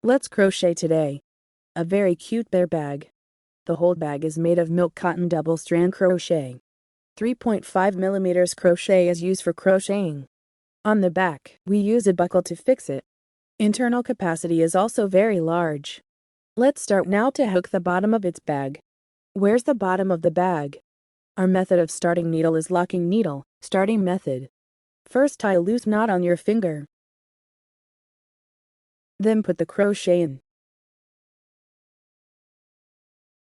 Let's crochet today. A very cute bear bag. The whole bag is made of milk cotton double strand crochet. 3.5mm crochet is used for crocheting. On the back, we use a buckle to fix it. Internal capacity is also very large. Let's start now to hook the bottom of its bag. Where's the bottom of the bag? Our method of starting needle is locking needle, starting method. First tie a loose knot on your finger. Then put the crochet in.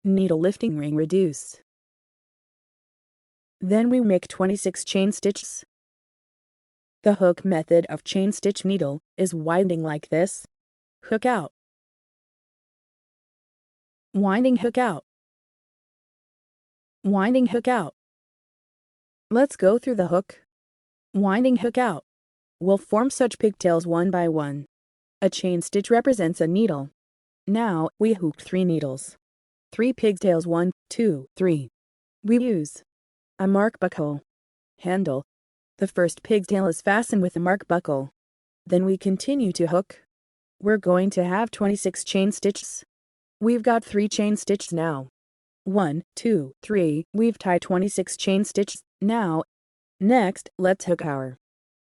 Needle lifting ring reduce. Then we make 26 chain stitches. The hook method of chain stitch needle is winding like this. Hook out. Winding hook out. Winding hook out. Let's go through the hook. Winding hook out. We'll form such pigtails one by one. A chain stitch represents a needle. Now, we hooked 3 needles. 3 pigtails 1, 2, 3. We use a mark buckle. Handle. The first pigtail is fastened with a mark buckle. Then we continue to hook. We're going to have 26 chain stitches. We've got 3 chain stitches now. 1, 2, 3. We've tied 26 chain stitches now. Next, let's hook our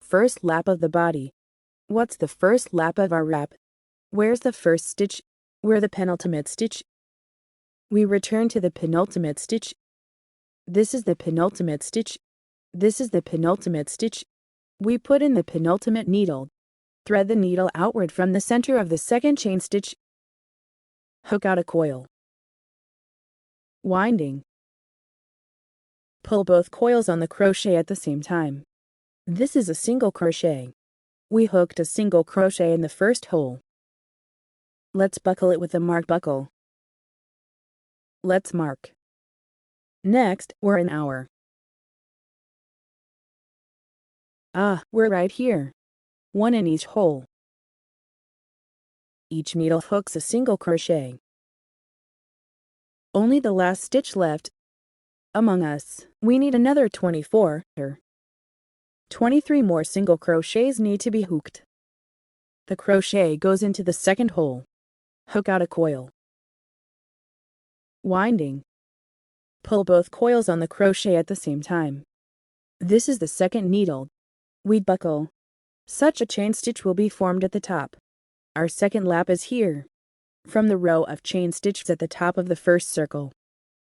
first lap of the body. What's the first lap of our wrap? Where's the first stitch? Where's the penultimate stitch? We return to the penultimate stitch. This is the penultimate stitch. This is the penultimate stitch. We put in the penultimate needle. Thread the needle outward from the center of the second chain stitch. Hook out a coil. Winding. Pull both coils on the crochet at the same time. This is a single crochet. We hooked a single crochet in the first hole. Let's buckle it with a mark buckle. Let's mark. Next, we're in our. We're right here. 1 in each hole. Each needle hooks a single crochet. Only the last stitch left. Among us, we need another 24 or 23 more single crochets need to be hooked. The crochet goes into the second hole. Hook out a coil. Winding. Pull both coils on the crochet at the same time. This is the second needle. We buckle. Such a chain stitch will be formed at the top. Our second lap is here. From the row of chain stitches at the top of the first circle.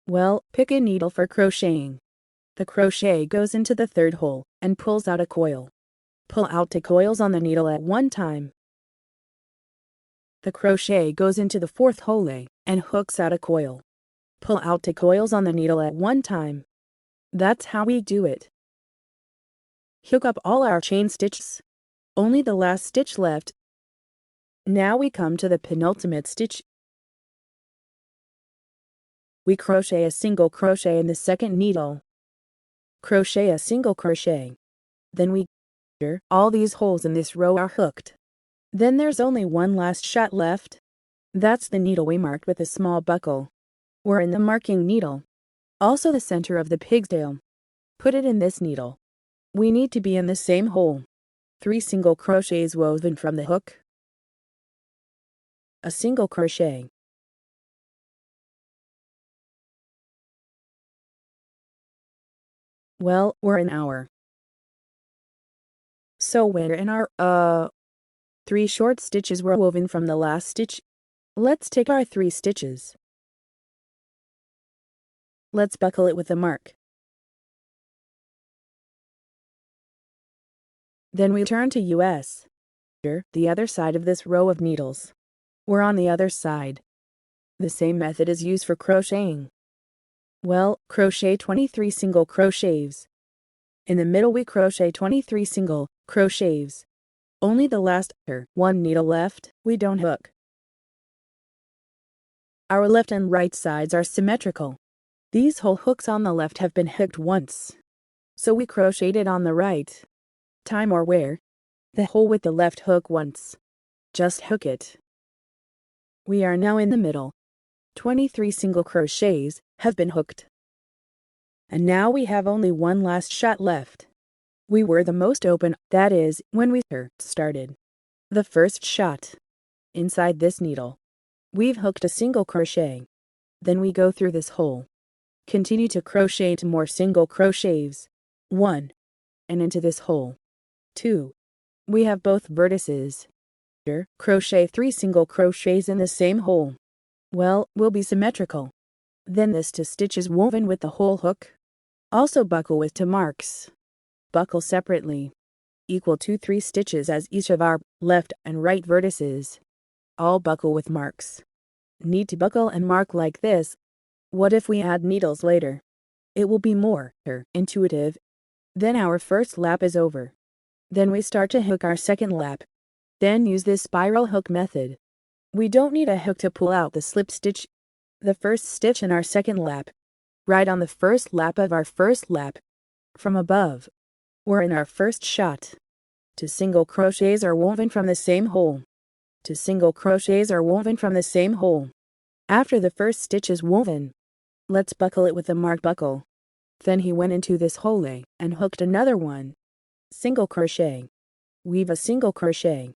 Well, pick a needle for crocheting. The crochet goes into the third hole and pulls out a coil. Pull out 2 coils on the needle at one time. The crochet goes into the fourth hole and hooks out a coil. Pull out 2 coils on the needle at one time. That's how we do it. Hook up all our chain stitches. Only the last stitch left. Now we come to the penultimate stitch. We crochet a single crochet in the second needle. Crochet a single crochet. Then we all these holes in this row are hooked. Then there's only one last shot left. That's the needle we marked with a small buckle. We're in the marking needle. Also the center of the pigtail. Put it in this needle. We need to be in the same hole. 3 single crochets woven from the hook. A single crochet. Well, we're in our. So we're in our 3 short stitches were woven from the last stitch. Let's take our 3 stitches. Let's buckle it with a mark. Then we turn to US. The other side of this row of needles. We're on the other side. The same method is used for crocheting. Well, crochet 23 single crochets. In the middle we crochet 23 single crochets. Only the last 1 needle left, we don't hook. Our left and right sides are symmetrical. These whole hooks on the left have been hooked once. So we crocheted on the right. Time or wear the hole with the left hook once. Just hook it. We are now in the middle. 23 single crochets have been hooked. And now we have only one last shot left. We were the most open, that is, when we started. The first shot. Inside this needle, we've hooked a single crochet. Then we go through this hole. Continue to crochet to more single crochets. 1. And into this hole. 2. We have both vertices. Crochet 3 single crochets in the same hole. Well, will be symmetrical. Then this 2 stitches woven with the whole hook. Also buckle with 2 marks. Buckle separately. Equal to 3 stitches as each of our left and right vertices. All buckle with marks. Need to buckle and mark like this. What if we add needles later? It will be more intuitive. Then our first lap is over. Then we start to hook our second lap. Then use this spiral hook method. We don't need a hook to pull out the slip stitch. The first stitch in our second lap. Right on the first lap of our first lap. From above. We're in our first shot. 2 single crochets are woven from the same hole. 2 single crochets are woven from the same hole. After the first stitch is woven, let's buckle it with a mark buckle. Then he went into this hole and hooked another one. Single crochet. Weave a single crochet.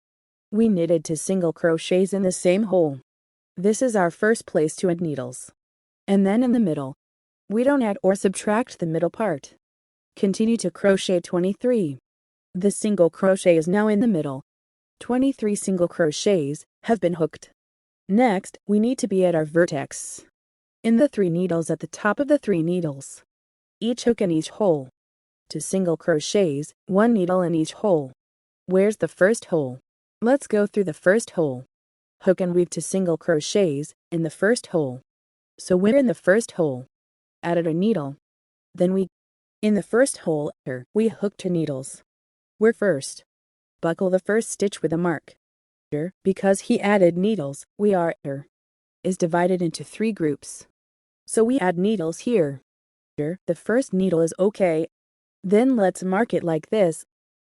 We knitted 2 single crochets in the same hole. This is our first place to add needles. And then in the middle, we don't add or subtract the middle part. Continue to crochet 23. The single crochet is now in the middle. 23 single crochets have been hooked. Next, we need to be at our vertex. In the 3 needles at the top of the 3 needles. Each hook in each hole. 2 single crochets, 1 needle in each hole. Where's the first hole? Let's go through the first hole. Hook and weave 2 single crochets in the first hole. So we're in the first hole. Added a needle. Then in the first hole, we hooked 2 needles. We're first. Buckle the first stitch with a mark. Because he added needles, is divided into 3 groups. So we add needles here. The first needle is okay. Then let's mark it like this.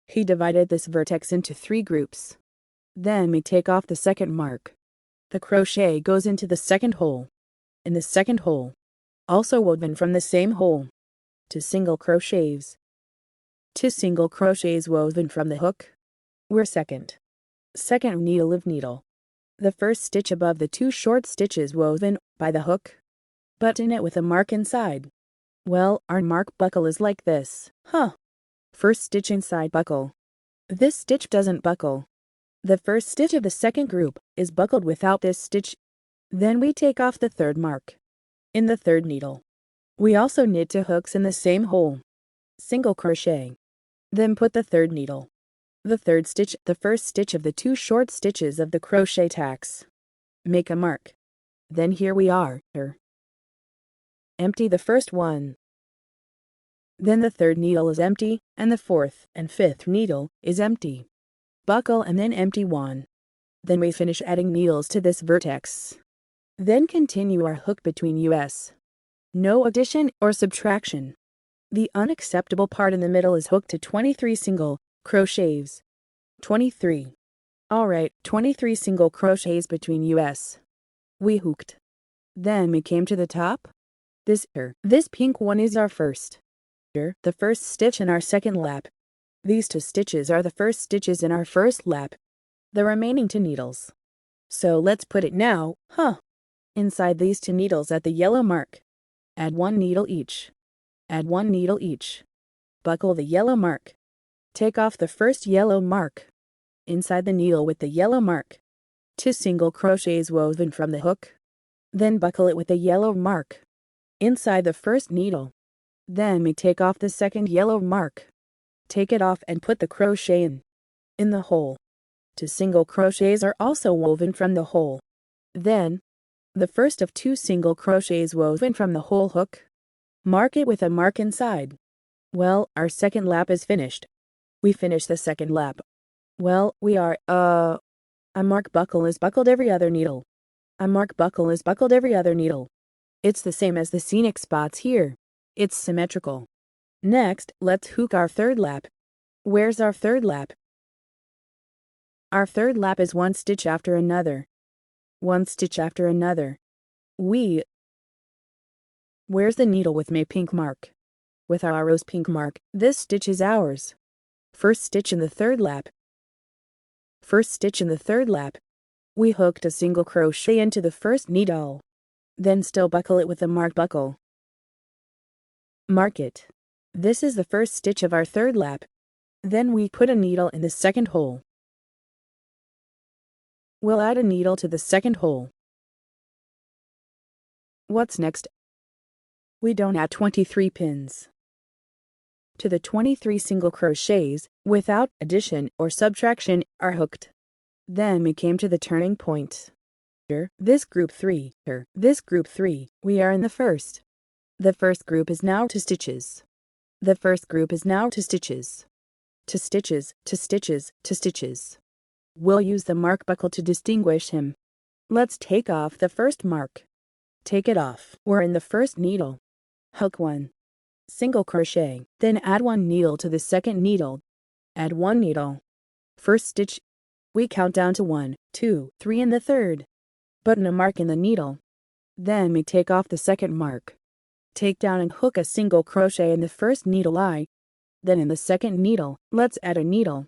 He divided this vertex into 3 groups. Then we take off the second mark. The crochet goes into the second hole. In the second hole, also woven from the same hole. 2 single crochets. 2 single crochets woven from the hook. We're second. Second needle of needle. The first stitch above the 2 short stitches woven by the hook. Button it with a mark inside. Well, our mark buckle is like this. First stitch inside buckle. This stitch doesn't buckle. The first stitch of the second group is buckled without this stitch. Then we take off the third mark. In the third needle, we also knit 2 hooks in the same hole. Single crochet. Then put the third needle. The third stitch, the first stitch of the 2 short stitches of the crochet tacks. Make a mark. Then here we are. Empty the first one. Then the third needle is empty, and the fourth and fifth needle is empty. Buckle and then empty one. Then we finish adding needles to this vertex. Then continue our hook between us. No addition or subtraction. The unacceptable part in the middle is hooked to 23 single crochets. 23. Alright, 23 single crochets between us. We hooked. Then we came to the top. This pink one is our first. The first stitch in our second lap. These 2 stitches are the first stitches in our first lap. The remaining 2 needles. So let's put it now, inside these 2 needles at the yellow mark. Add 1 needle each. Add 1 needle each. Buckle the yellow mark. Take off the first yellow mark. Inside the needle with the yellow mark. 2 single crochets woven from the hook. Then buckle it with the yellow mark. Inside the first needle. Then we take off the second yellow mark. Take it off and put the crochet in the hole. 2 single crochets are also woven from the hole. Then, the first of 2 single crochets woven from the whole hook. Mark it with a mark inside. Well, our second lap is finished. We finish the second lap. Well, we are, a mark buckle is buckled every other needle. A mark buckle is buckled every other needle. It's the same as the scenic spots here. It's symmetrical. Next, let's hook our third lap. Where's our third lap? Our third lap is 1 stitch after another. 1 stitch after another. Where's the needle with my pink mark? With our rose pink mark, this stitch is ours. First stitch in the third lap. First stitch in the third lap. we hooked a single crochet into the first needle. Then still buckle it with a mark buckle. Mark it. This is the first stitch of our third lap. Then we put a needle in the second hole. We'll add a needle to the second hole. What's next? We don't add 23 pins to the 23 single crochets without addition or subtraction are hooked. Then we came to the turning point. This group 3, we are in the first. The first group is now 2 stitches. The first group is now 2 stitches. 2 stitches, 2 stitches, 2 stitches. We'll use the mark buckle to distinguish him. Let's take off the first mark. Take it off. We're in the first needle. Hook 1. Single crochet. Then add 1 needle to the second needle. Add 1 needle. First stitch. We count down to 1, 2, 3 in the third. Button a mark in the needle. Then we take off the second mark. Take down and hook a single crochet in the first needle eye. Then in the second needle, let's add a needle.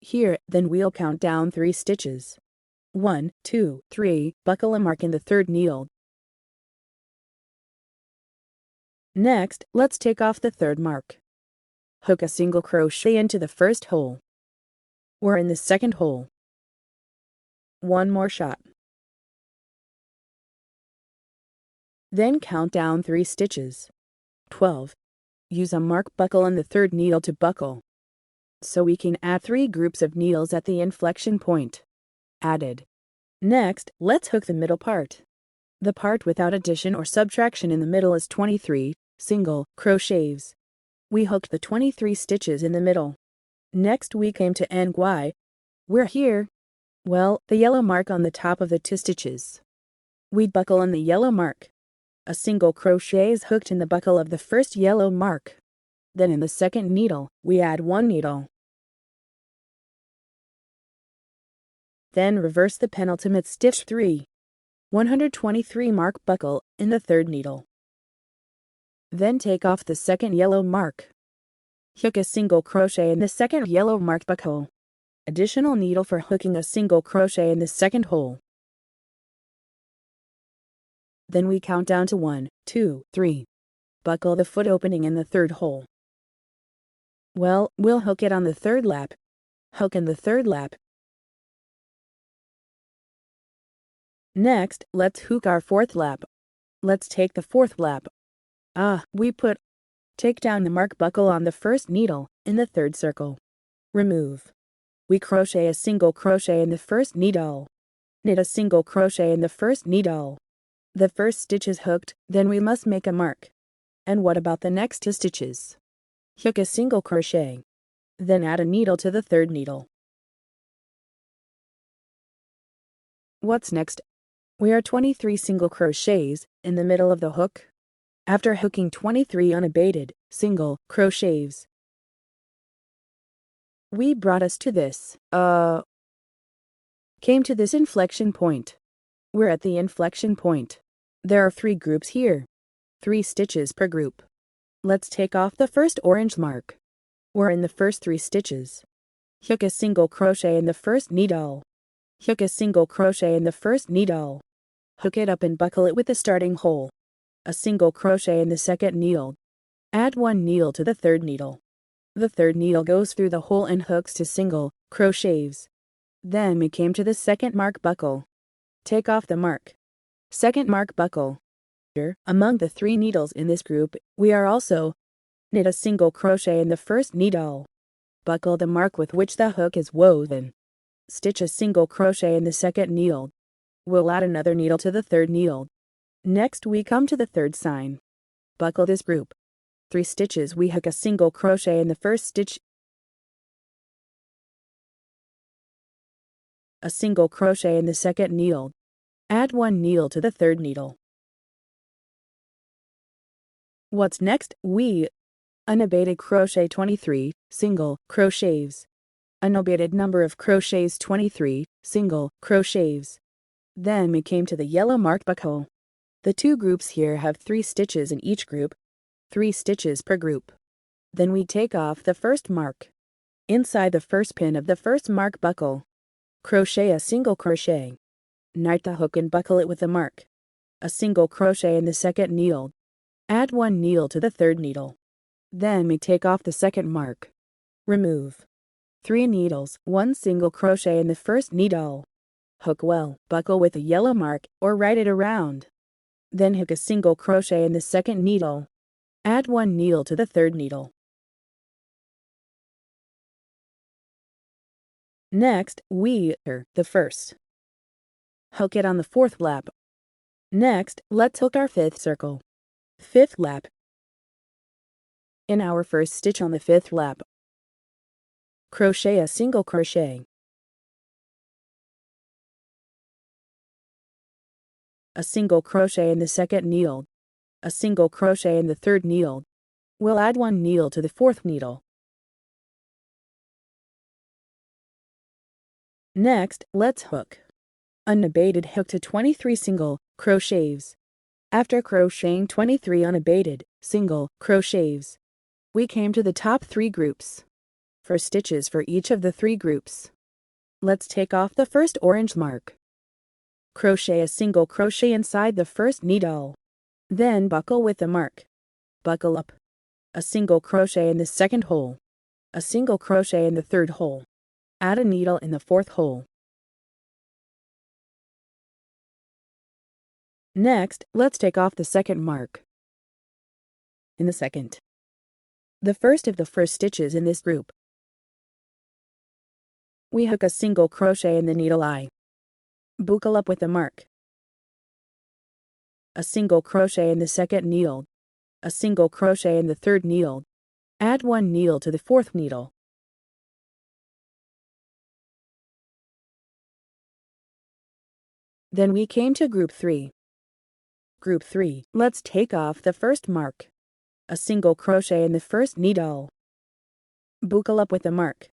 Here, then we'll count down 3 stitches. 1, 2, 3, buckle a mark in the third needle. Next, let's take off the third mark. Hook a single crochet into the first hole. We're in the second hole. 1 more shot. Then count down 3 stitches. 12. Use a mark buckle on the third needle to buckle. So we can add 3 groups of needles at the inflection point. Added. Next, let's hook the middle part. The part without addition or subtraction in the middle is 23 single crochets. We hooked the 23 stitches in the middle. Next we came to end Y. We're here. Well, the yellow mark on the top of the 2 stitches. We buckle on the yellow mark. A single crochet is hooked in the buckle of the first yellow mark. Then in the second needle, we add 1 needle. Then reverse the penultimate stitch 3. 123 mark buckle in the third needle. Then take off the second yellow mark. Hook a single crochet in the second yellow marked buckle. Additional needle for hooking a single crochet in the second hole. Then we count down to 1, 2, 3. Buckle the foot opening in the third hole. Well, we'll hook it on the third lap. Hook in the third lap. Next, let's hook our fourth lap. Let's take the fourth lap. Take down the mark buckle on the first needle in the third circle. Remove. We crochet a single crochet in the first needle. Knit a single crochet in the first needle. The first stitch is hooked, then we must make a mark. And what about the next 2 stitches? Hook a single crochet. Then add a needle to the third needle. What's next? We are 23 single crochets in the middle of the hook. After hooking 23 unabated single crochets, we brought us to this, came to this inflection point. We're at the inflection point. There are 3 groups here. 3 stitches per group. Let's take off the first orange mark. We're in the first 3 stitches. Hook a single crochet in the first needle. Hook a single crochet in the first needle. Hook it up and buckle it with the starting hole. A single crochet in the second needle. Add 1 needle to the third needle. The third needle goes through the hole and hooks to single crochets. Then we came to the second mark buckle. Take off the mark. Second mark buckle. Among the 3 needles in this group, we are also knit a single crochet in the first needle. Buckle the mark with which the hook is woven. Stitch a single crochet in the second needle. We'll add another needle to the third needle. Next we come to the third sign. Buckle this group. 3 stitches we hook a single crochet in the first stitch. A single crochet in the second needle. Add 1 needle to the third needle. What's next? We unabated crochet 23 single crochets. Unabated number of crochets 23 single crochets. Then we came to the yellow marked buckle. The 2 groups here have 3 stitches in each group, 3 stitches per group. Then we take off the first mark. Inside the first pin of the first mark buckle, crochet a single crochet. Knot the hook and buckle it with the mark. A single crochet in the second needle. Add 1 needle to the third needle. Then we take off the second mark. Remove 3 needles, 1 single crochet in the first needle. Hook well, buckle with a yellow mark or write it around. Then hook a single crochet in the second needle. Add 1 needle to the third needle. Next, we the first. Hook it on the 4th lap. Next, let's hook our 5th circle. 5th lap. In our first stitch on the 5th lap, crochet a single crochet. A single crochet in the second needle. A single crochet in the third needle. We'll add 1 needle to the 4th needle. Next, let's hook. Unabated hook to 23 single crochets. After crocheting 23 unabated single crochets, we came to the top 3 groups. 4 stitches for each of the 3 groups. Let's take off the first orange mark. Crochet a single crochet inside the first needle. Then buckle with the mark. Buckle up. A single crochet in the second hole. A single crochet in the third hole. Add a needle in the 4th hole. Next, let's take off the second mark. In the second. The first of the 1st stitches in this group. We hook a single crochet in the needle eye. Buckle up with the mark. A single crochet in the second needle. A single crochet in the third needle. Add 1 needle to the 4th needle. Then we came to group 3. Group 3. Let's take off the first mark. A single crochet in the first needle. Buckle up with the mark.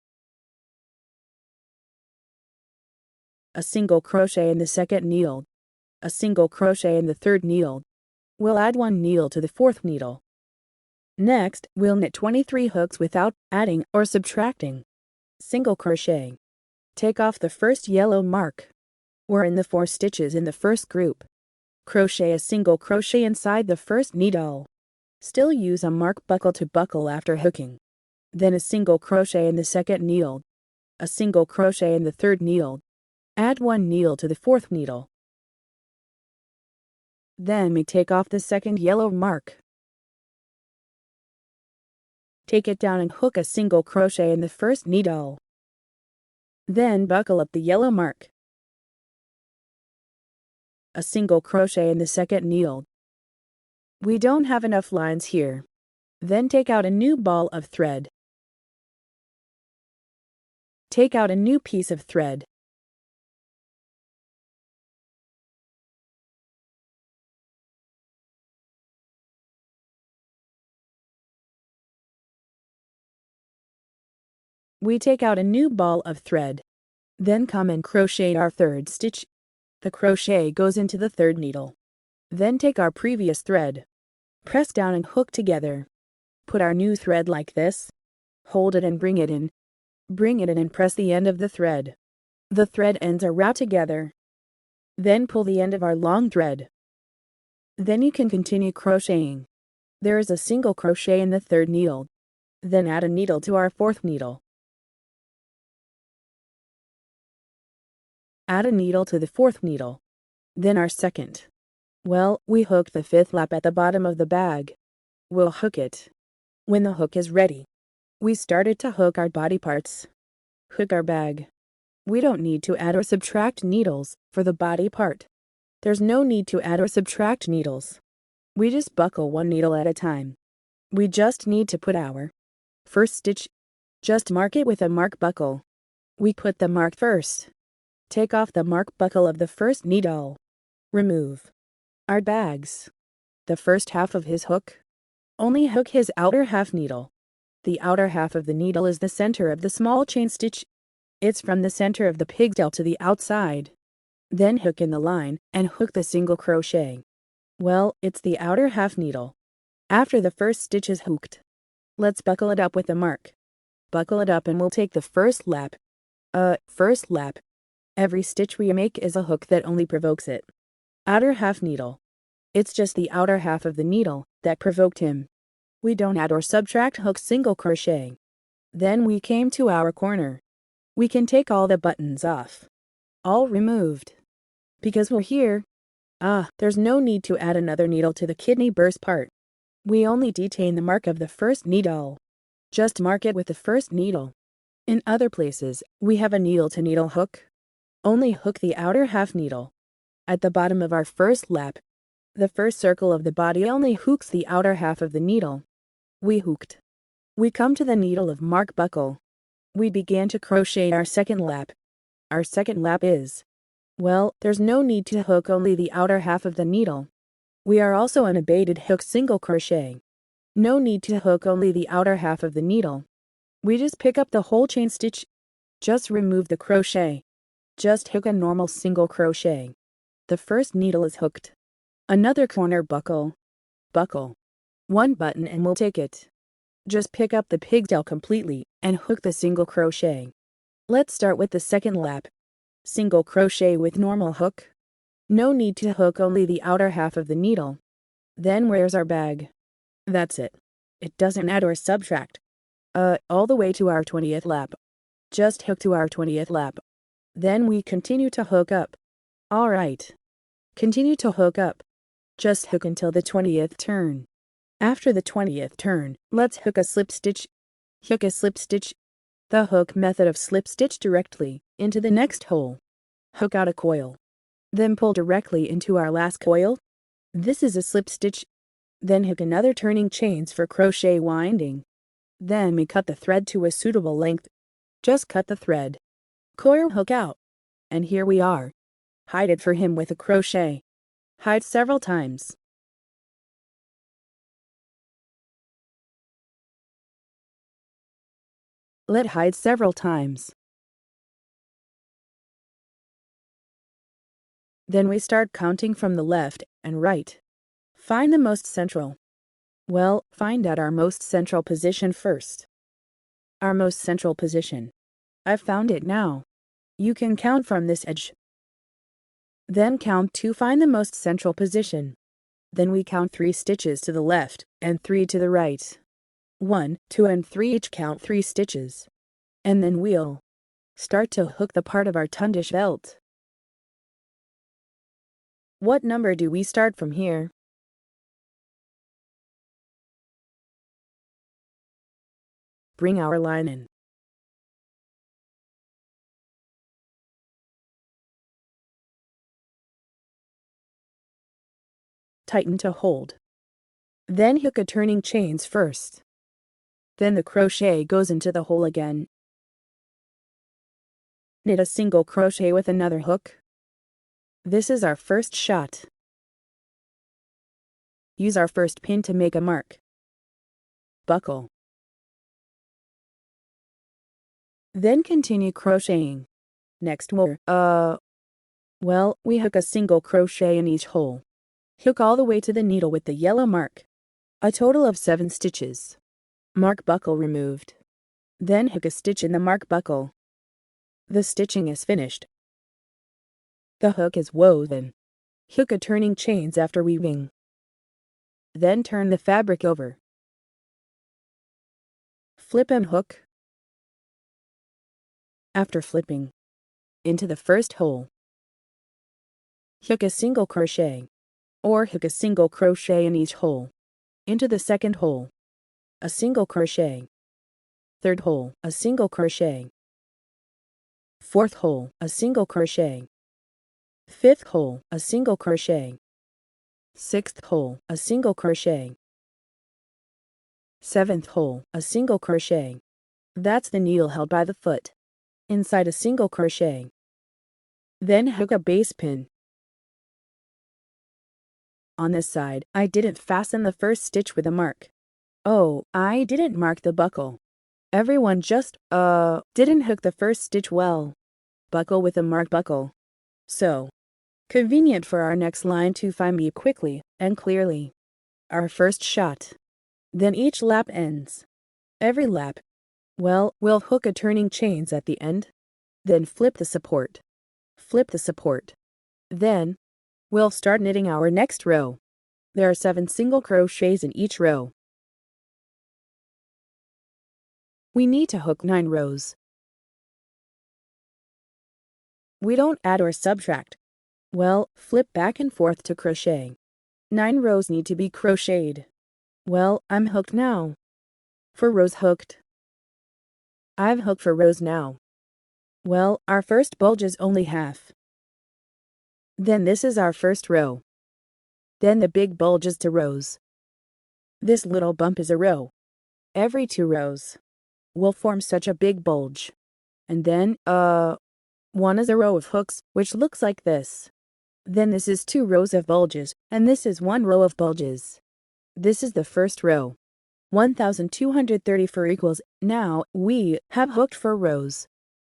A single crochet in the second needle. A single crochet in the third needle. We'll add 1 needle to the 4th needle. Next, we'll knit 23 hooks without adding or subtracting. Single crochet. Take off the first yellow mark. We're in the 4 stitches in the first group. Crochet a single crochet inside the first needle. Still use a mark buckle to buckle after hooking. Then a single crochet in the second needle. A single crochet in the third needle. Add 1 needle to the 4th needle. Then we take off the second yellow mark. Take it down and hook a single crochet in the first needle. Then buckle up the yellow mark. A single crochet in the second needle. We don't have enough lines here. Then take out a new ball of thread. Take out a new piece of thread. We take out a new ball of thread. Then come and crochet our 3rd stitch. The crochet goes into the 3rd needle. Then take our previous thread. Press down and hook together. Put our new thread like this. Hold it and bring it in. Bring it in and press the end of the thread. The thread ends are wrapped together. Then pull the end of our long thread. Then you can continue crocheting. There is a single crochet in the 3rd needle. Then add a needle to our 4th needle. Add a needle to the 4th needle. Then our 2nd. Well, we hooked the 5th lap at the bottom of the bag. We'll hook it. When the hook is ready, we started to hook our body parts. Hook our bag. We don't need to add or subtract needles for the body part. There's no need to add or subtract needles. We just buckle 1 needle at a time. We just need to put our 1st stitch. Just mark it with a mark buckle. We put the mark first. Take off the mark buckle of the 1st needle. Remove our bags. The first half of his hook. Only hook his outer half needle. The outer half of the needle is the center of the small chain stitch. It's from the center of the pigtail to the outside. Then hook in the line and hook the single crochet. Well, it's the outer half needle. After the 1st stitch is hooked, let's buckle it up with the mark. Buckle it up and we'll take the first lap. First lap. Every stitch we make is a hook that only provokes it. Outer half needle. It's just the outer half of the needle that provoked him. We don't add or subtract hooks, single crochet. Then we came to our corner. We can take all the buttons off. All removed. Because we're here. There's no need to add another needle to the kidney burst part. We only detain the mark of the first needle. Just mark it with the first needle. In other places, we have a needle-to-needle hook. Only hook the outer half needle. At the bottom of our first lap, the first circle of the body only hooks the outer half of the needle. We hooked. We come to the needle of mark buckle. We began to crochet our second lap. Our second lap is, well, there's no need to hook only the outer half of the needle. We are also unabated hook single crochet. No need to hook only the outer half of the needle. We just pick up the whole chain stitch. Just remove the crochet. Just hook a normal single crochet. The first needle is hooked. Another corner buckle. Buckle. One button and we'll take it. Just pick up the pigtail completely and hook the single crochet. Let's start with the second lap. Single crochet with normal hook. No need to hook only the outer half of the needle. Then where's our bag? That's it. It doesn't add or subtract. All the way to our 20th lap. Just hook to our 20th lap. Then we continue to hook up. Alright. Continue to hook up. Just hook until the 20th turn. After the 20th turn, let's hook a slip stitch. Hook a slip stitch. The hook method of slip stitch directly into the next hole. Hook out a coil. Then pull directly into our last coil. This is a slip stitch. Then hook another turning chains for crochet winding. Then we cut the thread to a suitable length. Just cut the thread. Coil hook out. And here we are. Hide it for him with a crochet. Hide several times. Let hide several times. Then we start counting from the left and right. Find the most central. Well, find out our most central position first. Our most central position. I've found it now. You can count from this edge. Then count to find the most central position. Then we count 3 stitches to the left and 3 to the right. 1, 2 and 3 each count 3 stitches. And then we'll start to hook the part of our tundish belt. What number do we start from here? Bring our line in. Tighten to hold. Then hook a turning chains first. Then the crochet goes into the hole again. Knit a single crochet with another hook. This is our first shot. Use our first pin to make a mark. Buckle. Then continue crocheting. Next we hook a single crochet in each hole. Hook all the way to the needle with the yellow mark. A total of 7 stitches. Mark buckle removed. Then hook a stitch in the mark buckle. The stitching is finished. The hook is woven. Hook a turning chains after weaving. Then turn the fabric over. Flip and hook. After flipping, into the first hole. Hook a single crochet, or hook a single crochet in each hole. Into the second hole, a single crochet. Third hole, a single crochet. Fourth hole, a single crochet. Fifth hole, a single crochet. Sixth hole, a single crochet. Seventh hole, a single crochet. That's the needle held by the foot. Inside a single crochet. Then hook a base pin. On this side, I didn't fasten the first stitch with a mark. Oh, I didn't mark the buckle. Everyone just, didn't hook the first stitch well. Buckle with a marked buckle. So, convenient for our next line to find me quickly and clearly. Our first shot. Then each lap ends. Every lap, Well, we'll hook a turning chains at the end. Then flip the support. Flip the support. Then, we'll start knitting our next row. There are 7 single crochets in each row. We need to hook 9 rows. We don't add or subtract. Well, flip back and forth to crochet. 9 rows need to be crocheted. Well, I'm hooked now. For rows hooked. I've hooked for rows now. Well, our first bulge is only half. Then this is our first row. Then the big bulge is 2 rows. This little bump is a row. Every 2 rows will form such a big bulge. And then, one is a row of hooks, which looks like this. Then this is 2 rows of bulges, and this is 1 row of bulges. This is the first row. 1234 equals. Now, we have hooked 4 rows.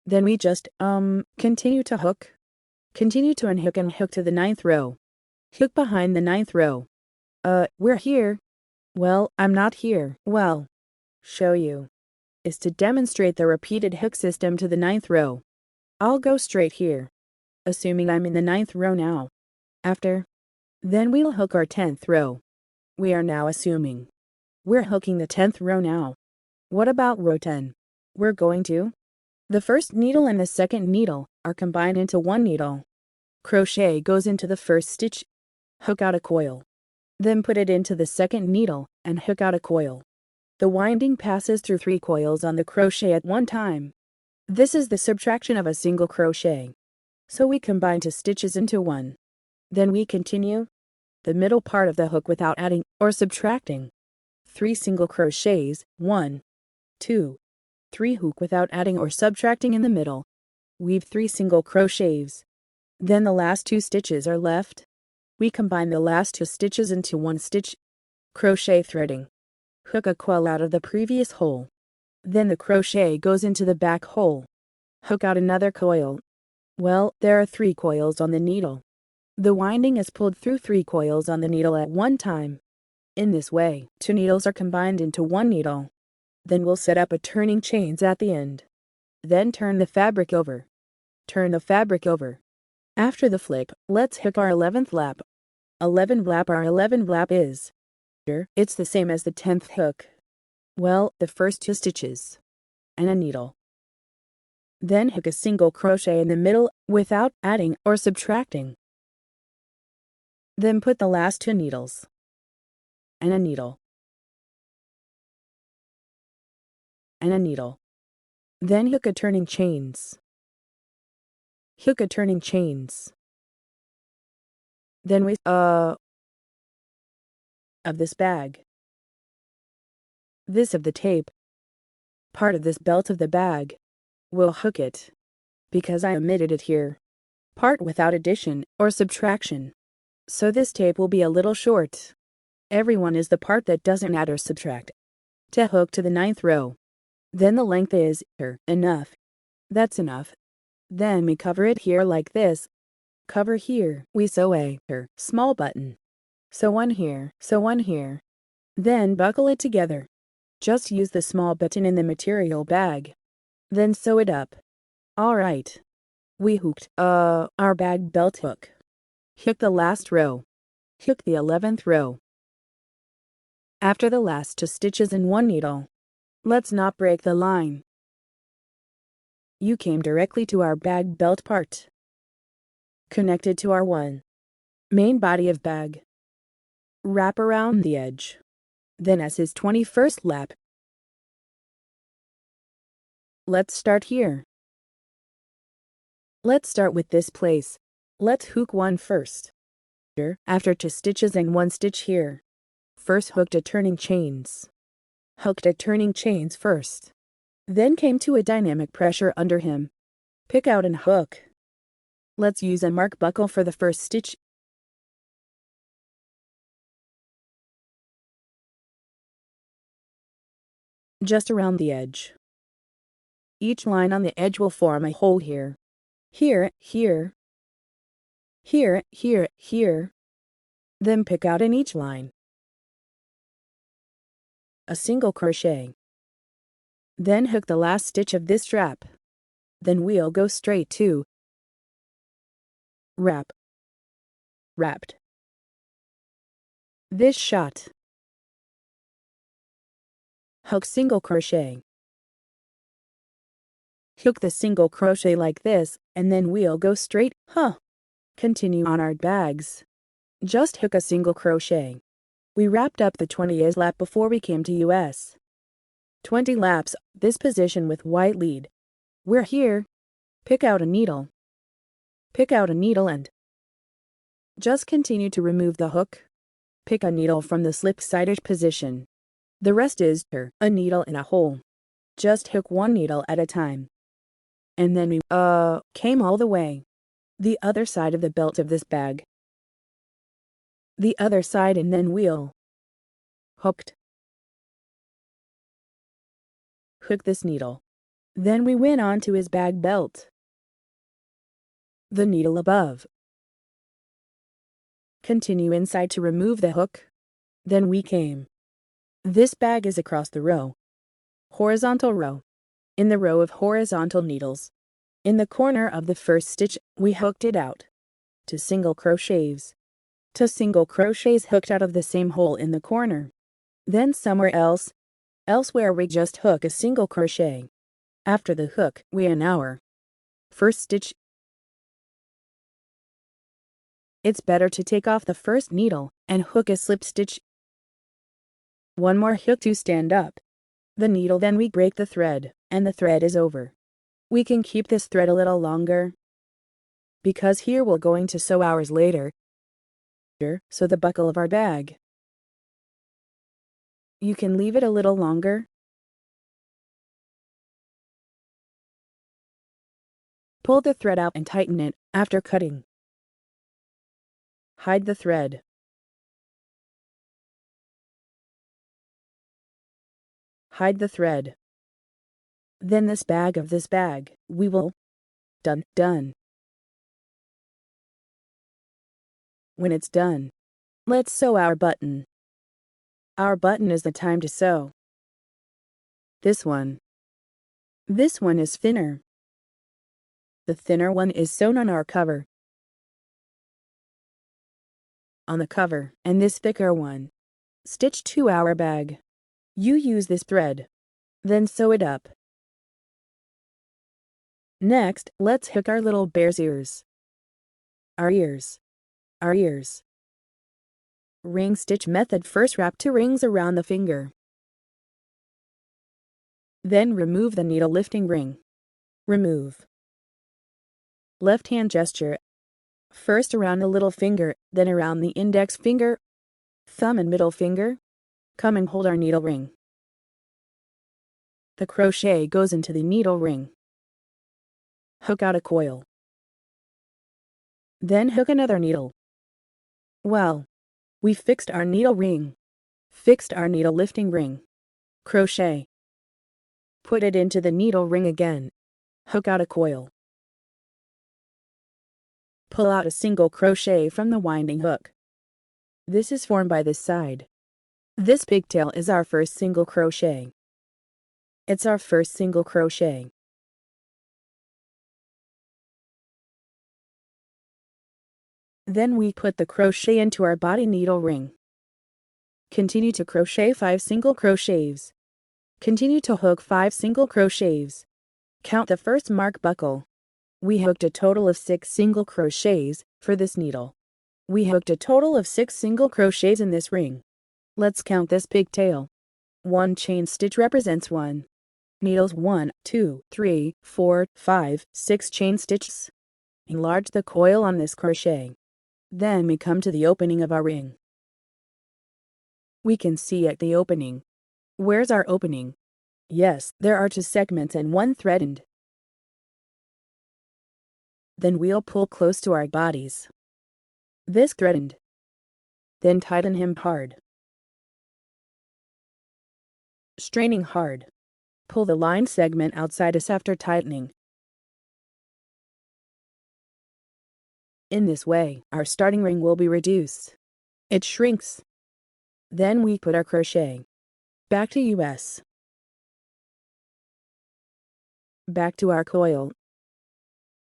Then we just, continue to hook. Continue to unhook and hook to the 9th row. Hook behind the 9th row. We're here. Well, I'm not here. Well, show you. Is to demonstrate the repeated hook system to the 9th row. I'll go straight here. Assuming I'm in the 9th row now. After. Then we'll hook our 10th row. We are now assuming. We're hooking the 10th row now. What about row 10? We're going to. The first needle and the second needle are combined into 1 needle. Crochet goes into the first stitch. Hook out a coil. Then put it into the second needle and hook out a coil. The winding passes through 3 coils on the crochet at one time. This is the subtraction of a single crochet. So we combine 2 stitches into 1. Then we continue the middle part of the hook without adding or subtracting. 3 single crochets, 1, 2, 3 hook without adding or subtracting in the middle. Weave 3 single crochets. Then the last 2 stitches are left. We combine the last 2 stitches into 1 stitch. Crochet threading. Hook a coil out of the previous hole. Then the crochet goes into the back hole. Hook out another coil. Well, there are 3 coils on the needle. The winding is pulled through 3 coils on the needle at one time. In this way, 2 needles are combined into 1 needle. Then we'll set up a turning chains at the end. Then turn the fabric over. Turn the fabric over. After the flip, let's hook our 11th lap. 11 lap. Our 11 lap is. It's the same as the 10th hook. Well, the first 2 stitches. And a needle. Then hook a single crochet in the middle without adding or subtracting. Then put the last 2 needles. And a needle. And a needle. Then hook a turning chains. Hook a turning chains. Then we of this bag. This of the tape. Part of this belt of the bag. We'll hook it. Because I omitted it here. Part without addition or subtraction. So this tape will be a little short. Everyone is the part that doesn't add or subtract. To hook to the 9th row. Then the length is enough. That's enough. Then we cover it here like this. Cover here. We sew a small button. Sew one here. Sew one here. Then buckle it together. Just use the small button in the material bag. Then sew it up. All right. We hooked our bag belt hook. Hook the last row. Hook the 11th row. After the last 2 stitches in 1 needle. Let's not break the line. You came directly to our bag belt part. Connected to our main body of bag. Wrap around the edge. Then as his 21st lap. Let's start here. Let's start with this place. Let's hook 1 first. After 2 stitches and 1 stitch here. First hooked a turning chains. Hooked a turning chains first. Then came to a dynamic pressure under him. Pick out and hook. Let's use a mark buckle for the first stitch. Just around the edge. Each line on the edge will form a hole here. Here, here. Here, here, here. Then pick out in each line a single crochet. Then hook the last stitch of this strap. Then we'll go straight to wrap, wrapped. This shot. Hook single crochet. Hook the single crochet like this, and then we'll go straight, Continue on our bags. Just hook a single crochet. We wrapped up the 20th lap before we came to US. 20 laps, this position with white lead. We're here. Pick out a needle. Pick out a needle and just continue to remove the hook. Pick a needle from the slip-sided position. The rest is a needle in a hole. Just hook one needle at a time. And then we came all the way. The other side of the belt of this bag. The other side, and then we'll hooked. Hook this needle. Then we went on to his bag belt. The needle above. Continue inside to remove the hook. Then we came. This bag is across the row. Horizontal row. In the row of horizontal needles. In the corner of the first stitch, we hooked it out. To single crochets. To single crochets hooked out of the same hole in the corner. Then somewhere else. Elsewhere we just hook a single crochet. After the hook, we in our first stitch. It's better to take off the first needle and hook a slip stitch. One more hook to stand up the needle, then we break the thread, and the thread is over. We can keep this thread a little longer, because here we're going to sew hours later. So the buckle of our bag. You can leave it a little longer. Pull the thread out and tighten it after cutting. Hide the thread. Hide the thread. Then this bag of this bag, we will done. When it's done, let's sew our button. Our button is the time to sew. This one. This one is thinner. The thinner one is sewn on our cover. On the cover, and this thicker one. Stitch to our bag. You use this thread. Then sew it up. Next, let's hook our little bear's ears. Our ears. Our ears. Ring stitch method. First wrap 2 rings around the finger. Then remove the needle lifting ring. Remove. Left hand gesture. First around the little finger, then around the index finger, thumb and middle finger. Come and hold our needle ring. The crochet goes into the needle ring. Hook out a coil. Then hook another needle. Well, we fixed our needle ring. Fixed our needle lifting ring. Crochet. Put it into the needle ring again. Hook out a coil. Pull out a single crochet from the winding hook. This is formed by this side. This pigtail is our first single crochet. It's our first single crochet. Then we put the crochet into our body needle ring. Continue to crochet 5 single crochets. Continue to hook 5 single crochets. Count the first mark buckle. We hooked a total of 6 single crochets for this needle. We hooked a total of 6 single crochets in this ring. Let's count this pigtail. 1 chain stitch represents 1. Needles 1, 2, 3, 4, 5, 6 chain stitches. Enlarge the coil on this crochet. Then we come to the opening of our ring. We can see at the opening. Where's our opening? Yes, there are 2 segments and 1 thread end. Then we'll pull close to our bodies. This thread end. Then tighten him hard. Straining hard. Pull the line segment outside us after tightening. In this way, our starting ring will be reduced. It shrinks. Then we put our crochet. Back to US. Back to our coil.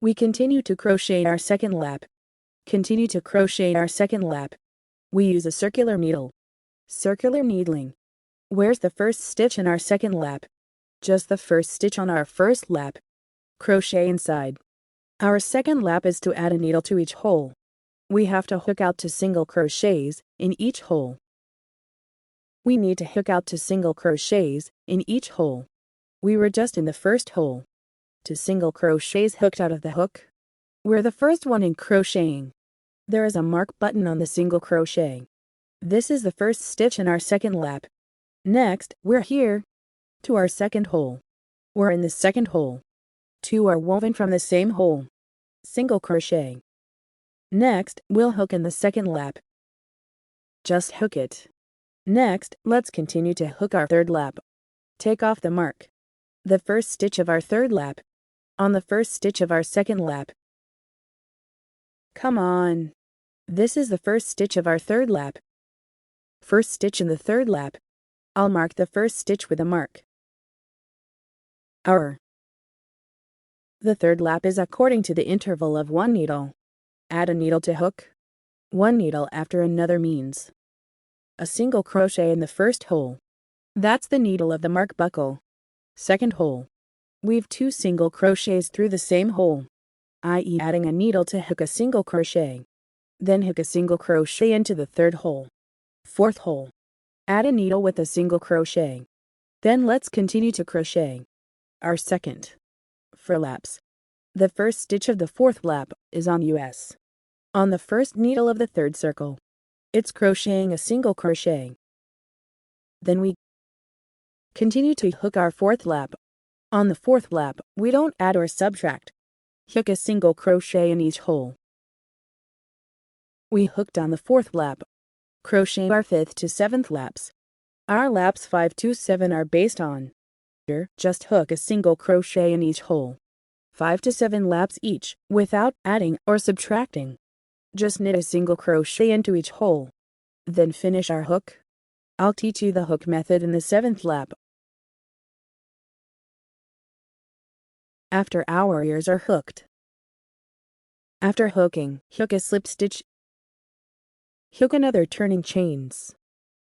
We continue to crochet our second lap. Continue to crochet our second lap. We use a circular needle. Circular needling. Where's the first stitch in our second lap? Just the first stitch on our first lap. Crochet inside. Our second lap is to add a needle to each hole. We have to hook out to single crochets in each hole. We need to hook out to single crochets in each hole. We were just in the first hole. To single crochets hooked out of the hook. We're the first one in crocheting. There is a mark button on the single crochet. This is the first stitch in our second lap. Next, we're here. To our second hole. We're in the second hole. Two are woven from the same hole. Single crochet. Next, we'll hook in the second lap. Just hook it. Next, let's continue to hook our third lap. Take off the mark. The first stitch of our third lap. On the first stitch of our second lap. Come on. This is the first stitch of our third lap. First stitch in the third lap. I'll mark the first stitch with a mark. The third lap is according to the interval of one needle. Add a needle to hook. One needle after another means a single crochet in the first hole. That's the needle of the mark buckle. Second hole. Weave 2 single crochets through the same hole, i.e. adding a needle to hook a single crochet. Then hook a single crochet into the third hole. Fourth hole. Add a needle with a single crochet. Then let's continue to crochet our second 4 laps. The first stitch of the fourth lap is on US. On the first needle of the third circle. It's crocheting a single crochet. Then we continue to hook our fourth lap. On the fourth lap, we don't add or subtract. Hook a single crochet in each hole. We hooked on the fourth lap. Crochet our 5th to 7th laps. Our laps 5 to 7 are based on. Just hook a single crochet in each hole. 5 to 7 laps each, without adding or subtracting. Just knit a single crochet into each hole. Then finish our hook. I'll teach you the hook method in the 7th lap. After our ears are hooked. After hooking, hook a slip stitch. Hook another turning chains.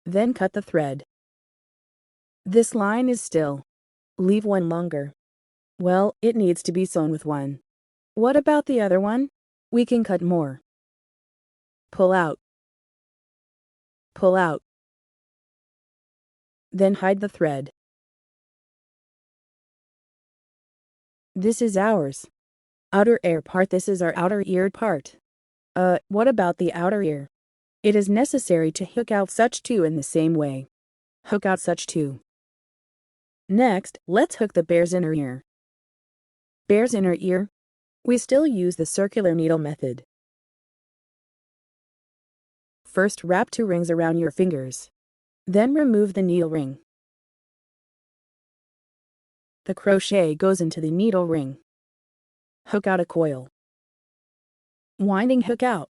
Then cut the thread. This line is still. Leave one longer. Well, it needs to be sewn with one. What about the other one? We can cut more. Pull out. Pull out. Then hide the thread. This is ours. Outer ear part. This is our outer ear part. What about the outer ear? It is necessary to hook out such two in the same way. Hook out such two. Next, let's hook the bear's inner ear. Bear's inner ear. We still use the circular needle method. First, wrap 2 rings around your fingers. Then remove the needle ring. The crochet goes into the needle ring. Hook out a coil. Winding hook out.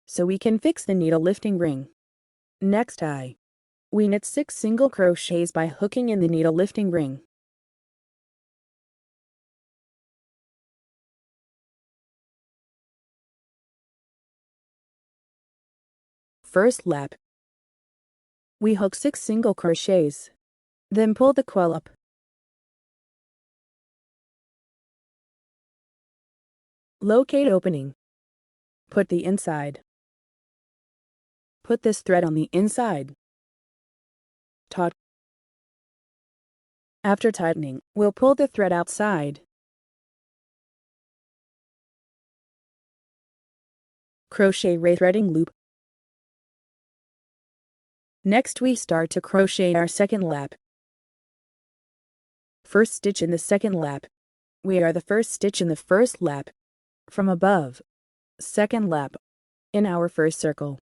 So we can fix the needle lifting ring. Next tie. We knit 6 single crochets by hooking in the needle lifting ring. First lap. We hook 6 single crochets. Then pull the coil up. Locate opening. Put the inside. Put this thread on the inside. Taut. After tightening, we'll pull the thread outside. Crochet threading loop. Next we start to crochet our second lap. First stitch in the second lap. We are the first stitch in the first lap. From above. Second lap. In our first circle.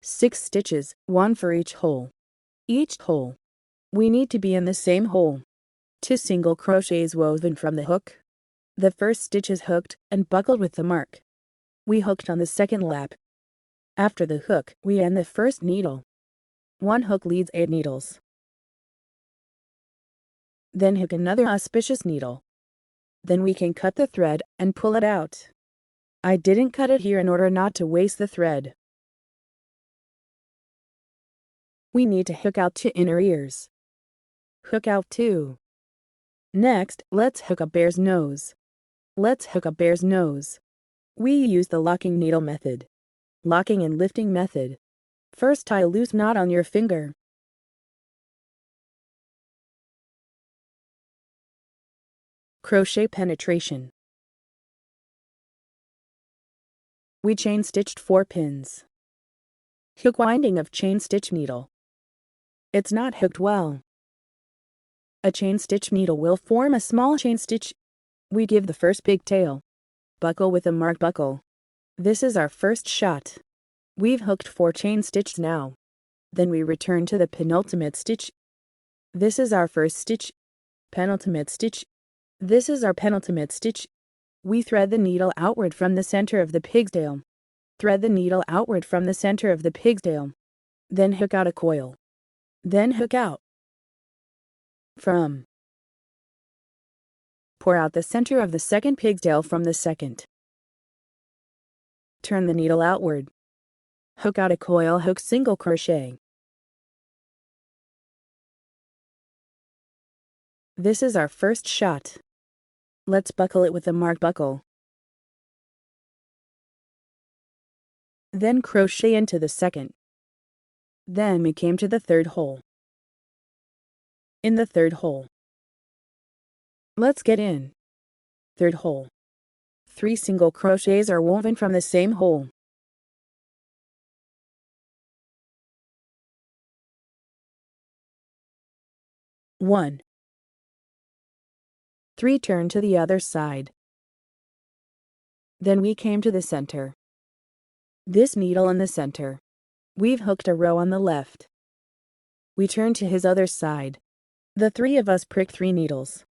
6 stitches, 1 for each hole. Each hole. We need to be in the same hole. 2 single crochets woven from the hook. The first stitch is hooked and buckled with the mark. We hooked on the second lap. After the hook, we end the first needle. 1 hook leads 8 needles. Then hook another auspicious needle. Then we can cut the thread and pull it out. I didn't cut it here in order not to waste the thread. We need to hook out 2 inner ears. Hook out 2. Next, let's hook a bear's nose. Let's hook a bear's nose. We use the locking needle method. Locking and lifting method. First, tie a loose knot on your finger. Crochet penetration. We chain stitched 4 pins. Hook winding of chain stitch needle. It's not hooked well. A chain stitch needle will form a small chain stitch. We give the first pigtail. Buckle with a marked buckle. This is our first shot. We've hooked 4 chain stitches now. Then we return to the penultimate stitch. This is our first stitch. Penultimate stitch. This is our penultimate stitch. We thread the needle outward from the center of the pigtail. Thread the needle outward from the center of the pigtail. Then hook out a coil. Then hook out. From. Pour out the center of the second pigtail from the second. Turn the needle outward. Hook out a coil, hook single crochet. This is our first shot. Let's buckle it with a marked buckle. Then crochet into the second. Then we came to the third hole. In the third hole. Let's get in. Third hole. 3 single crochets are woven from the same hole. One. 3 turn to the other side. Then we came to the center. This needle in the center. We've hooked a row on the left. We turn to his other side. The 3 of us prick 3 needles.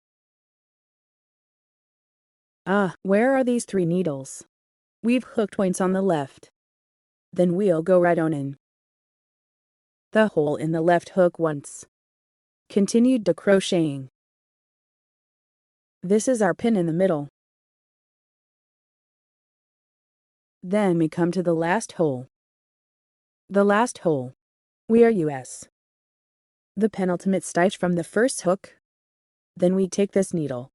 Where are these 3 needles? We've hooked points on the left. Then we'll go right on in. The hole in the left hook once. Continued to crocheting. This is our pin in the middle. Then we come to the last hole. The last hole. We are US. The penultimate stitch from the first hook. Then we take this needle.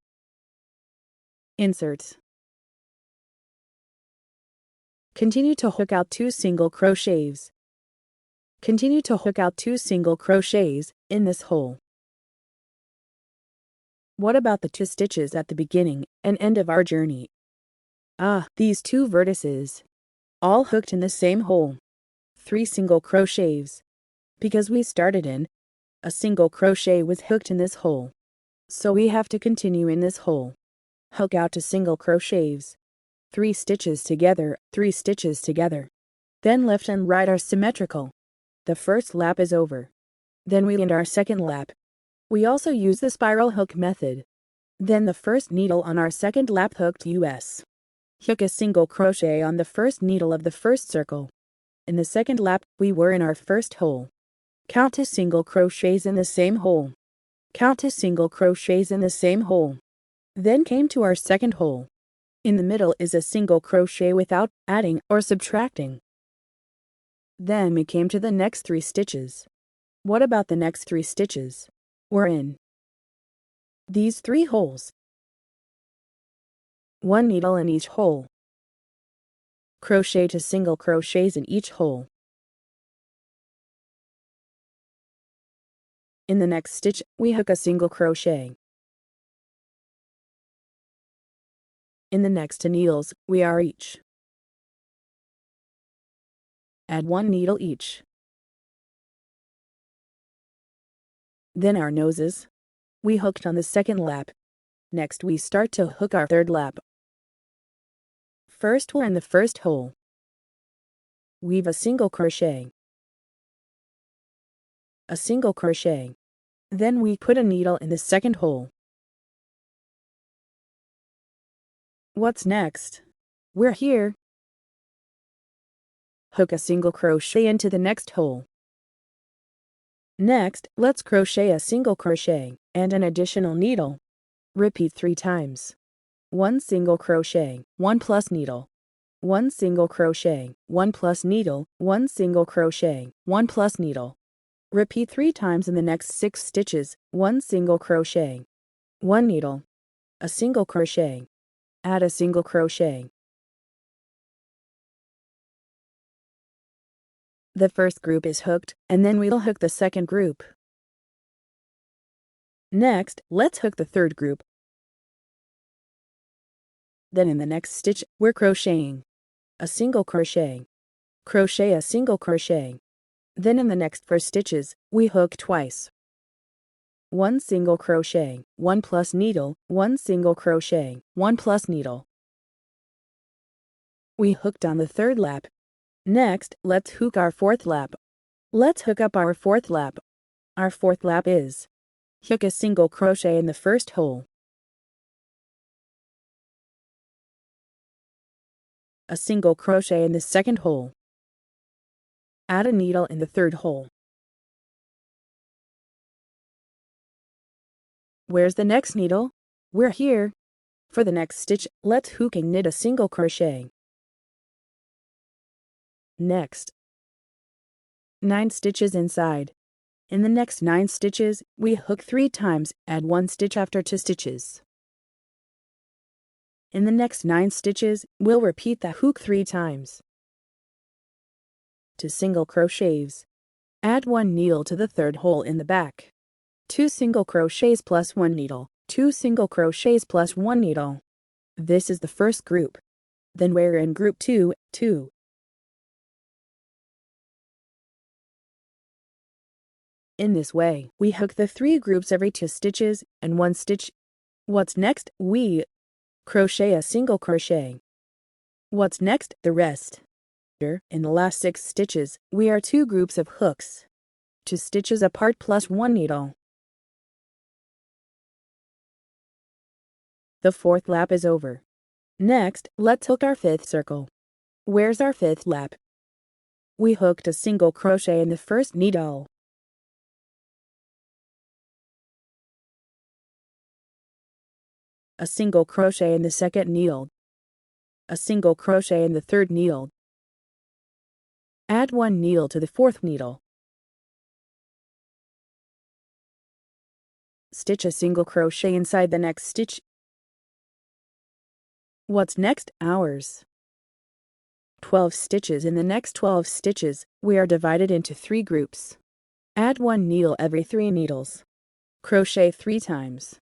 Insert. Continue to hook out 2 single crochets. Continue to hook out 2 single crochets in this hole. What about the 2 stitches at the beginning and end of our journey? These 2 vertices. All hooked in the same hole. 3 single crochets. Because we started in, a single crochet was hooked in this hole. So we have to continue in this hole. Hook out to single crochets. 3 stitches together, 3 stitches together. Then left and right are symmetrical. The first lap is over. Then we end our second lap. We also use the spiral hook method. Then the first needle on our second lap hooked US. Hook a single crochet on the first needle of the first circle. In the second lap, we were in our first hole. Count 2 single crochets in the same hole. Count 2 single crochets in the same hole. Then came to our second hole. In the middle is a single crochet without adding or subtracting. Then we came to the next 3 stitches. What about the next 3 stitches? We're in these 3 holes. 1 needle in each hole. Crochet to single crochets in each hole. In the next stitch, we hook a single crochet. In the next 2 needles, we are each. Add 1 needle each. Then our noses. We hooked on the second lap. Next we start to hook our third lap. First we're in the first hole. Weave a single crochet. A single crochet. Then we put a needle in the second hole. What's next? We're here. Hook a single crochet into the next hole. Next, let's crochet a single crochet. and an additional needle. Repeat 3 times. 1 single crochet, 1 plus needle. 1 single crochet, 1 plus needle, 1 single crochet, 1 plus needle. Repeat 3 times in the next 6 stitches. 1 single crochet, 1 needle, a single crochet, add a single crochet. The first group is hooked, and then we'll hook the second group. Next, let's hook the third group. Then in the next stitch, we're crocheting a single crochet, crochet a single crochet. Then in the next 4 stitches, we hook twice. 1 single crochet, 1 plus needle, 1 single crochet, 1 plus needle. We hooked on the third lap. Next, let's hook our fourth lap. Let's hook up our fourth lap. Our fourth lap is hook a single crochet in the first hole, a single crochet in the second hole, add a needle in the third hole. Where's the next needle? We're here. For the next stitch, let's hook and knit a single crochet. Next, 9 stitches inside. In the next 9 stitches, we hook 3 times, add 1 stitch after 2 stitches. In the next 9 stitches, we'll repeat the hook 3 times. 2 single crochets. Add 1 needle to the third hole in the back. 2 single crochets plus 1 needle. 2 single crochets plus 1 needle. This is the first group. Then we're in group 2. In this way, we hook the 3 groups every 2 stitches and 1 stitch. What's next? We crochet a single crochet. What's next? The rest. In the last 6 stitches, we are 2 groups of hooks, 2 stitches apart plus 1 needle. The fourth lap is over. Next, let's hook our 5th circle. Where's our 5th lap? We hooked a single crochet in the first needle, a single crochet in the second needle, a single crochet in the third needle. Add 1 needle to the 4th needle. Stitch a single crochet inside the next stitch. What's next? Ours. 12 stitches. In the next 12 stitches, we are divided into 3 groups. Add 1 needle every 3 needles. Crochet 3 times.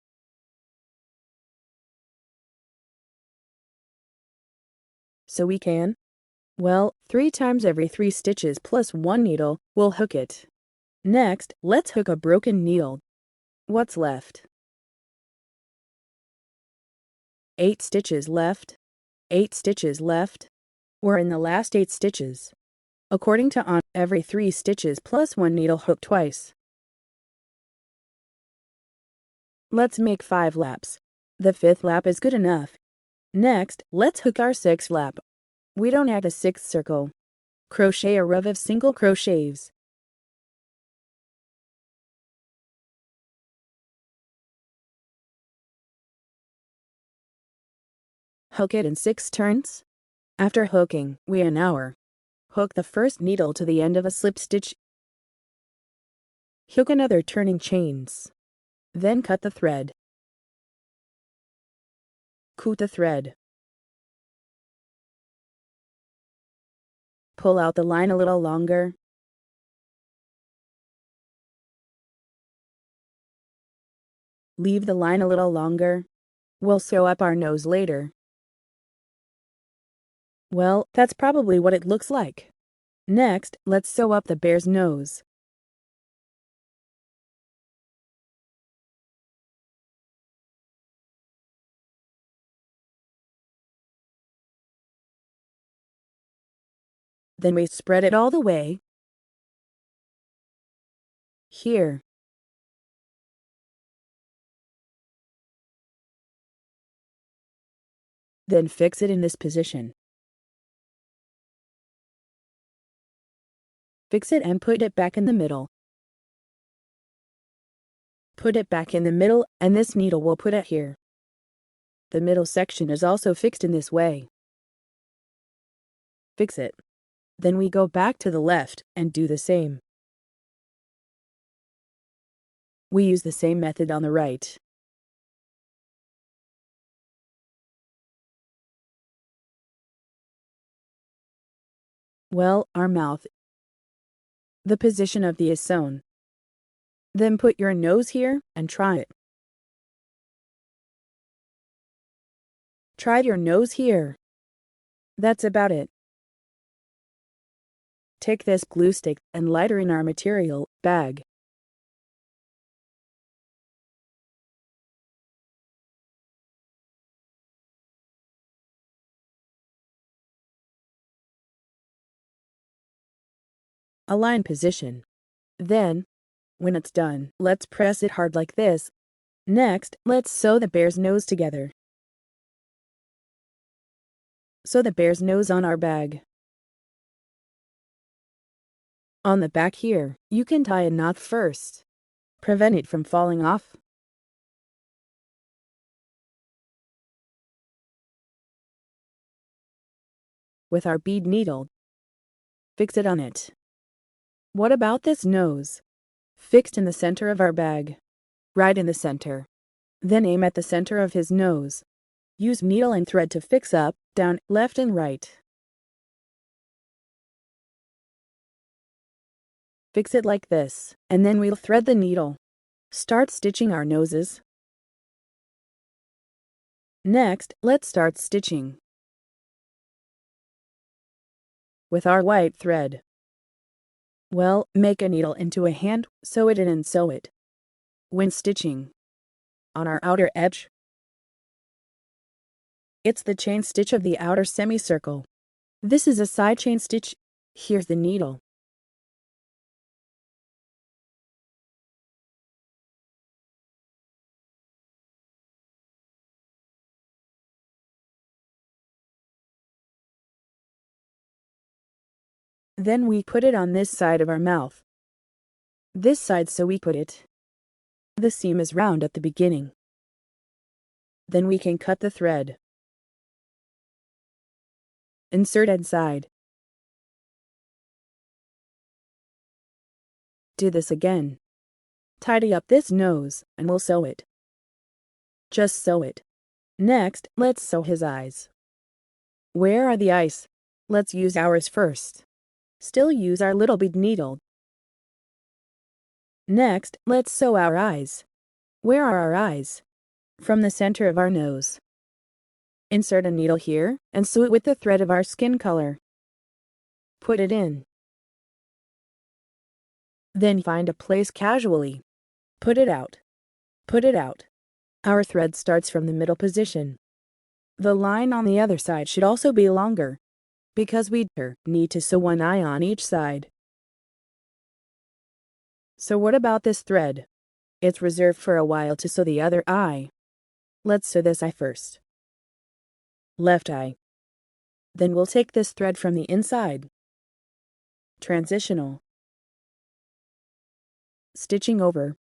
So we can, well, 3 times every 3 stitches plus 1 needle, we'll hook it. Next, let's hook a broken needle. What's left? 8 stitches left. 8 stitches left. We're in the last 8 stitches. According to on, every 3 stitches plus 1 needle hook twice. Let's make 5 laps. The 5th lap is good enough. Next, let's hook our 6th lap. We don't add a 6th circle. Crochet a row of single crochets. Hook it in 6 turns. After hooking, we an hour. Hook the first needle to the end of a slip stitch. Hook another turning chains. Then cut the thread. Cut the thread. Pull out the line a little longer. Leave the line a little longer. We'll sew up our nose later. Well, that's probably what it looks like. Next, let's sew up the bear's nose. Then we spread it all the way. Here. Then fix it in this position. Fix it and put it back in the middle. Put it back in the middle, and this needle will put it here. The middle section is also fixed in this way. Fix it. Then we go back to the left and do the same. We use the same method on the right. Well, our mouth. The position of the is sewn. Then put your nose here and try it. Try your nose here. That's about it. Take this glue stick and lighter in our material bag. Align position. Then, when it's done, let's press it hard like this. Next, let's sew the bear's nose together. Sew the bear's nose on our bag. On the back here, you can tie a knot first. Prevent it from falling off. With our bead needle, fix it on it. What about this nose? Fixed in the center of our bag. Right in the center. Then aim at the center of his nose. Use needle and thread to fix up, down, left and right. Fix it like this, and then we'll thread the needle. Start stitching our noses. Next, let's start stitching with our white thread. Well, make a needle into a hand, sew it in and sew it. When stitching on our outer edge, it's the chain stitch of the outer semicircle. This is a side chain stitch. Here's the needle. Then we put it on this side of our mouth. This side, so we put it. The seam is round at the beginning. Then we can cut the thread. Insert inside. Do this again. Tidy up this nose, and we'll sew it. Just sew it. Next, let's sew his eyes. Where are the eyes? Let's use ours first. Still use our little bead needle. Next, let's sew our eyes. Where are our eyes? From the center of our nose. Insert a needle here and sew it with the thread of our skin color. Put it in. Then find a place casually. Put it out. Put it out. Our thread starts from the middle position. The line on the other side should also be longer, because we need to sew one eye on each side. So what about this thread? It's reserved for a while to sew the other eye. Let's sew this eye first. Left eye. Then we'll take this thread from the inside. Transitional. Stitching over.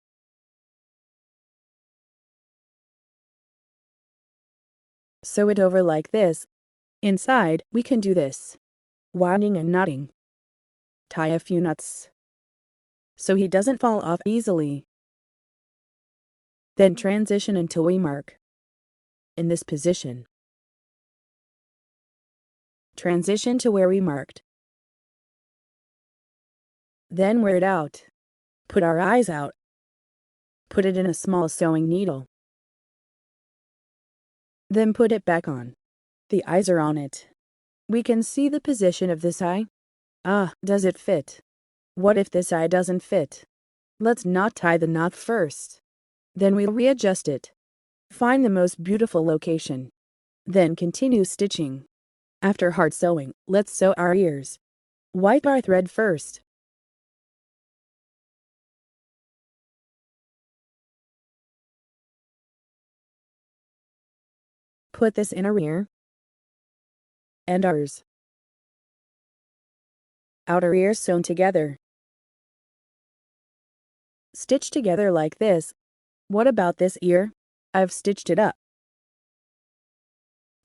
Sew it over like this. Inside, we can do this. Winding and knotting. Tie a few knots so he doesn't fall off easily. Then transition until we mark. In this position. Transition to where we marked. Then wear it out. Put our eyes out. Put it in a small sewing needle. Then put it back on. The eyes are on it. We can see the position of this eye. Ah, does it fit? What if this eye doesn't fit? Let's not tie the knot first. Then we'll readjust it. Find the most beautiful location. Then continue stitching. After hard sewing, let's sew our ears. Wipe our thread first. Put this in our ear and ours. Outer ears sewn together. Stitch together like this. What about this ear? I've stitched it up.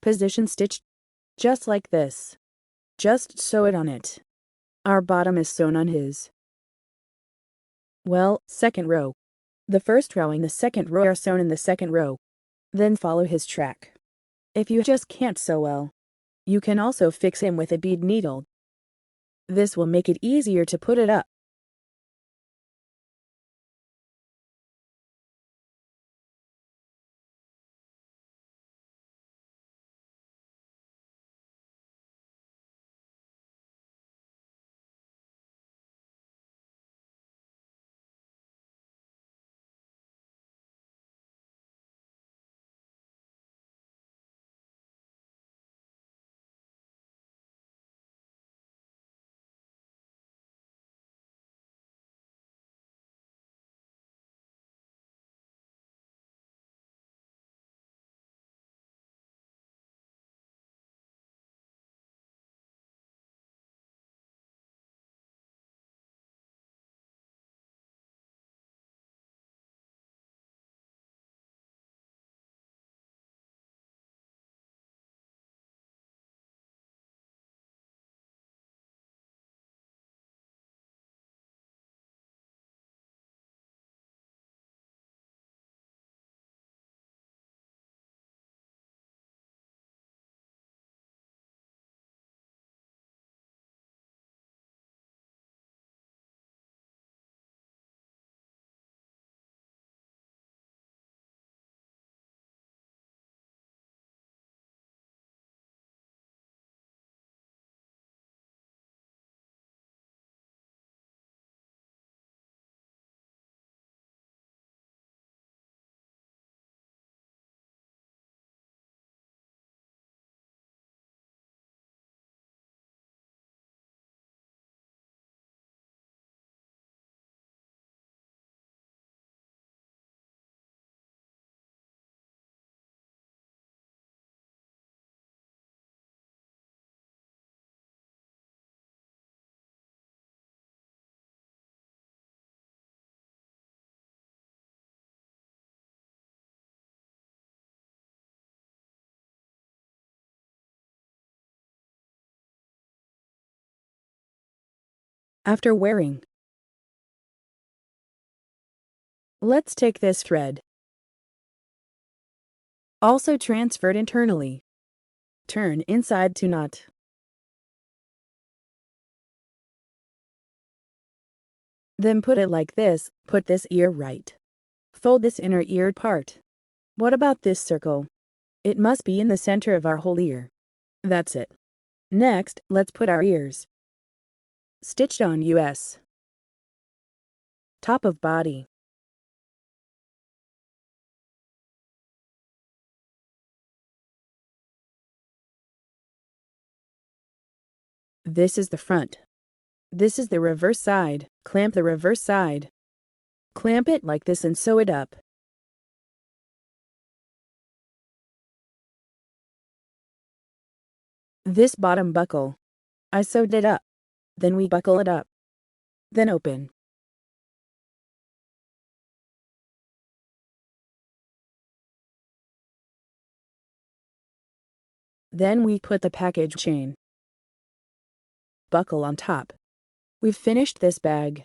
Position stitch, just like this. Just sew it on it. Our bottom is sewn on his. Well, second row. The first row and the second row are sewn in the second row. Then follow his track. If you just can't sew well, you can also fix him with a bead needle. This will make it easier to put it up. After wearing, let's take this thread. Also transferred internally. Turn inside to knot. Then put it like this, put this ear right. Fold this inner ear part. What about this circle? It must be in the center of our whole ear. That's it. Next, let's put our ears. Stitched on US. Top of body. This is the front. This is the reverse side. Clamp the reverse side. Clamp it like this and sew it up. This bottom buckle, I sewed it up. Then we buckle it up. Then open. Then we put the package chain. Buckle on top. We've finished this bag.